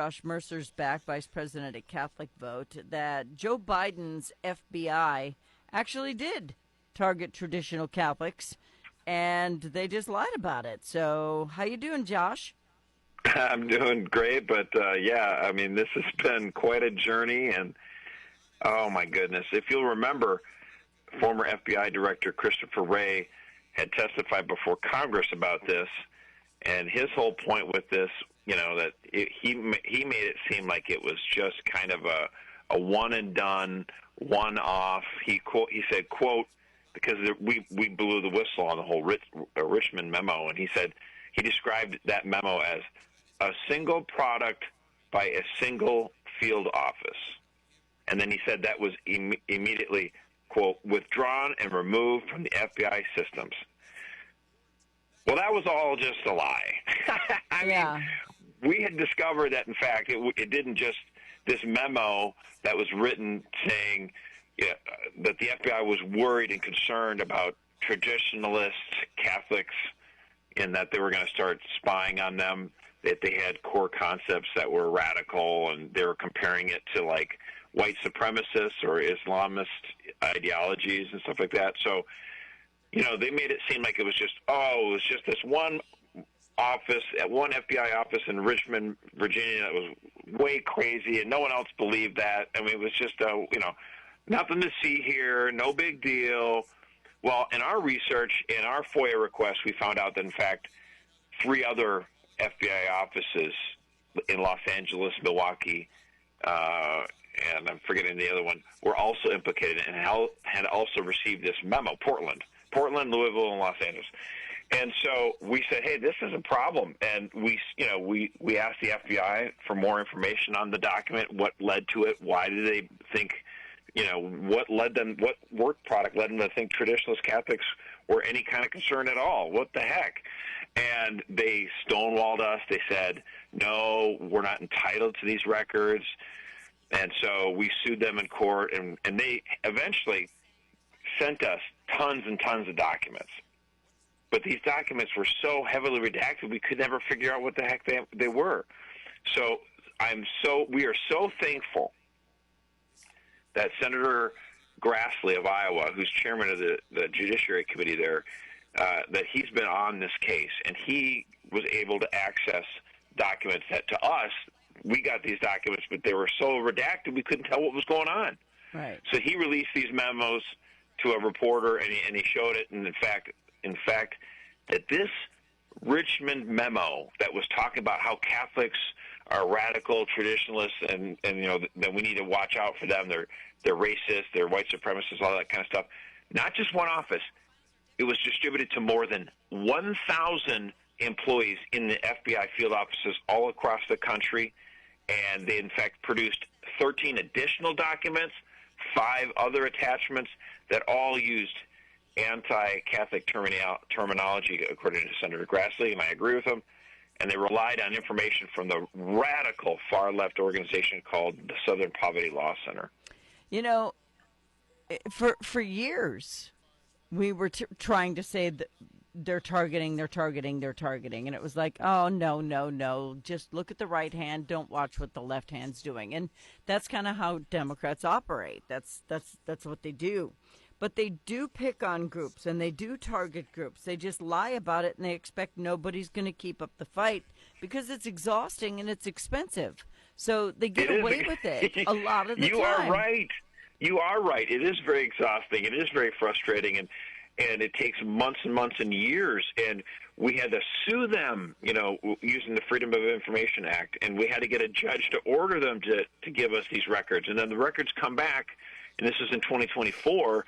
Josh Mercer's back, vice president at Catholic Vote, that Joe Biden's FBI actually did target traditional Catholics, and they just lied about it. So, how you doing, Josh? I'm doing great, but yeah, I mean, this has been quite a journey, and oh my goodness. If you'll remember, former FBI Director Christopher Wray had testified before Congress about this, and his whole point with this, that he made it seem like it was just kind of a one and done, one off. He said, quote, because we blew the whistle on the whole Richmond memo, and he said he described that memo as a single product by a single field office. And then he said that was immediately, quote, withdrawn and removed from the FBI systems. Well, that was all just a lie. I mean, we had discovered that, in fact, it didn't just, this memo that was written saying that the FBI was worried and concerned about traditionalist Catholics and that they were going to start spying on them, that they had core concepts that were radical, and they were comparing it to, like, white supremacists or Islamist ideologies and stuff like that. So, they made it seem like it was just this one office, at one FBI office in Richmond, Virginia, that was way crazy, and no one else believed that. I mean, it was just, nothing to see here, no big deal. Well, in our research, in our FOIA request, we found out that, in fact, 3 other FBI offices in Los Angeles, Milwaukee, and I'm forgetting the other one, were also implicated and had also received this memo. Portland, Louisville, and Los Angeles. And so we said, hey, this is a problem. And we asked the FBI for more information on the document, what led to it, why did they think, what work product led them to think traditionalist Catholics were any kind of concern at all? What the heck? And they stonewalled us. They said, no, we're not entitled to these records. And so we sued them in court, and they eventually sent us tons and tons of documents. But these documents were so heavily redacted, we could never figure out what the heck they were. So we are so thankful that Senator Grassley of Iowa, who's chairman of the Judiciary Committee there, that he's been on this case, and he was able to access documents that, to us, we got these documents, but they were so redacted we couldn't tell what was going on. Right. So he released these memos to a reporter, and he showed it, and in fact, that this Richmond memo that was talking about how Catholics are radical traditionalists, and that we need to watch out for them. They're racist, they're white supremacists, all that kind of stuff. Not just one office. It was distributed to more than 1,000 employees in the FBI field offices all across the country, and they in fact produced 13 additional documents, 5 other attachments that all used anti-Catholic terminology, according to Senator Grassley, and I agree with him. And they relied on information from the radical far-left organization called the Southern Poverty Law Center. For years, we were trying to say that they're targeting, and it was like, oh, no, just look at the right hand, don't watch what the left hand's doing. And that's kind of how Democrats operate. That's what they do. But they do pick on groups, and they do target groups. They just lie about it, and they expect nobody's going to keep up the fight because it's exhausting and it's expensive. So they get away with it a lot of the time. You are right. You are right. It is very exhausting. It is very frustrating, and it takes months and months and years. And we had to sue them, using the Freedom of Information Act, and we had to get a judge to order them to give us these records. And then the records come back, and this is in 2024,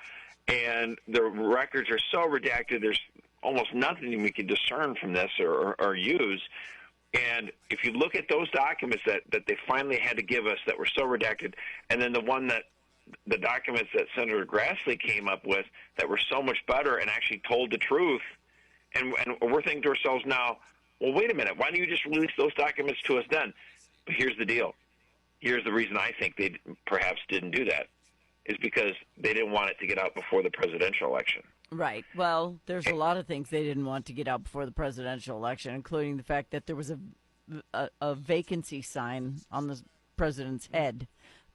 and the records are so redacted, there's almost nothing we can discern from this or use. And if you look at those documents that they finally had to give us that were so redacted, and then the documents that Senator Grassley came up with that were so much better and actually told the truth, and we're thinking to ourselves now, well, wait a minute, why didn't you just release those documents to us then? But here's the deal. Here's the reason I think they perhaps didn't do that, is because they didn't want it to get out before the presidential election. Right. Well, there's a lot of things they didn't want to get out before the presidential election, including the fact that there was a a vacancy sign on the president's head.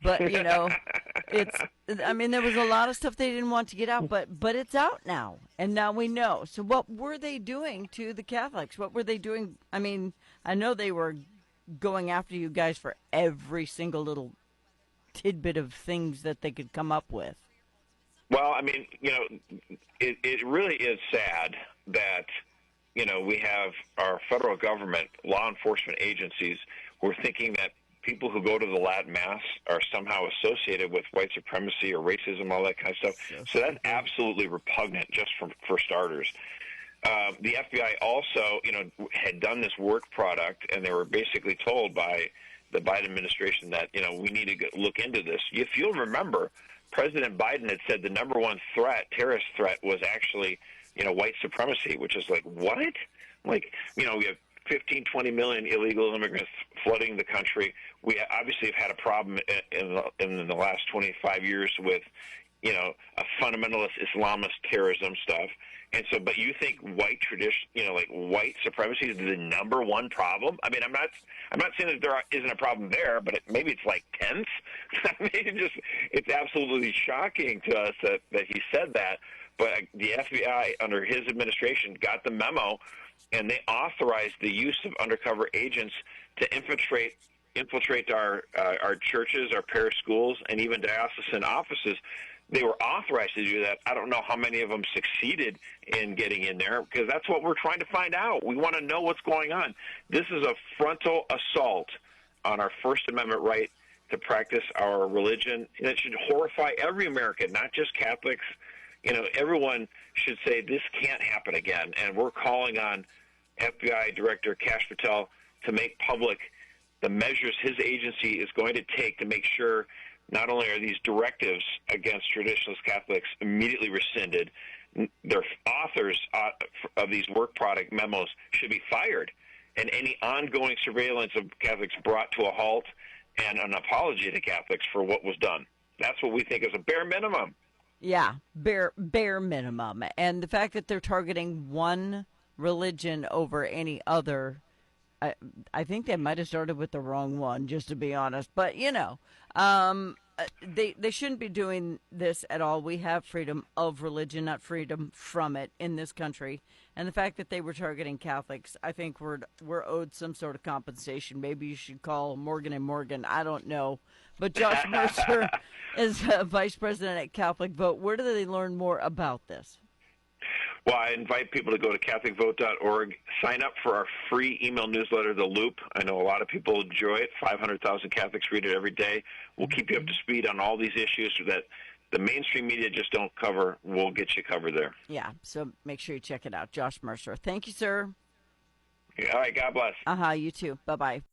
But it's. I mean, there was a lot of stuff they didn't want to get out, but it's out now, and now we know. So, what were they doing to the Catholics? What were they doing? I mean, I know they were going after you guys for every single little tidbit of things that they could come up with. Well, I mean, it really is sad that, we have our federal government, law enforcement agencies, who are thinking that people who go to the Latin Mass are somehow associated with white supremacy or racism, all that kind of stuff. So that's absolutely repugnant, just for starters. The FBI also, had done this work product, and they were basically told by the Biden administration that, we need to look into this. If you'll remember, President Biden had said the number one terrorist threat, was actually, white supremacy, which is like, what? Like, we have 15, 20 million illegal immigrants flooding the country. We obviously have had a problem in the last 25 years with, a fundamentalist Islamist terrorism stuff. And so, but you think white white supremacy is the number one problem? I mean, I'm not saying that there isn't a problem there, but maybe it's like tenth. I mean, it's absolutely shocking to us that he said that. But the FBI, under his administration, got the memo, and they authorized the use of undercover agents to infiltrate our churches, our parish schools, and even diocesan offices. They were authorized to do that. I don't know how many of them succeeded in getting in there, because that's what we're trying to find out. We want to know what's going on. This is a frontal assault on our First Amendment right to practice our religion, and it should horrify every American, not just Catholics. Everyone should say this can't happen again, and we're calling on FBI Director Kash Patel to make public the measures his agency is going to take to make sure not only are these directives against traditionalist Catholics immediately rescinded, their authors of these work product memos should be fired, and any ongoing surveillance of Catholics brought to a halt, and an apology to Catholics for what was done. That's what we think is a bare minimum. Yeah, bare minimum. And the fact that they're targeting one religion over any other, I think they might have started with the wrong one, just to be honest. But, they shouldn't be doing this at all. We have freedom of religion, not freedom from it in this country. And the fact that they were targeting Catholics, I think we're owed some sort of compensation. Maybe you should call Morgan & Morgan. I don't know. But Josh Mercer is vice president at Catholic Vote. Where do they learn more about this? Well, I invite people to go to CatholicVote.org, sign up for our free email newsletter, The Loop. I know a lot of people enjoy it. 500,000 Catholics read it every day. We'll keep you up to speed on all these issues that the mainstream media just don't cover. We'll get you covered there. Yeah, so make sure you check it out. Josh Mercer. Thank you, sir. All right, God bless. You too. Bye-bye.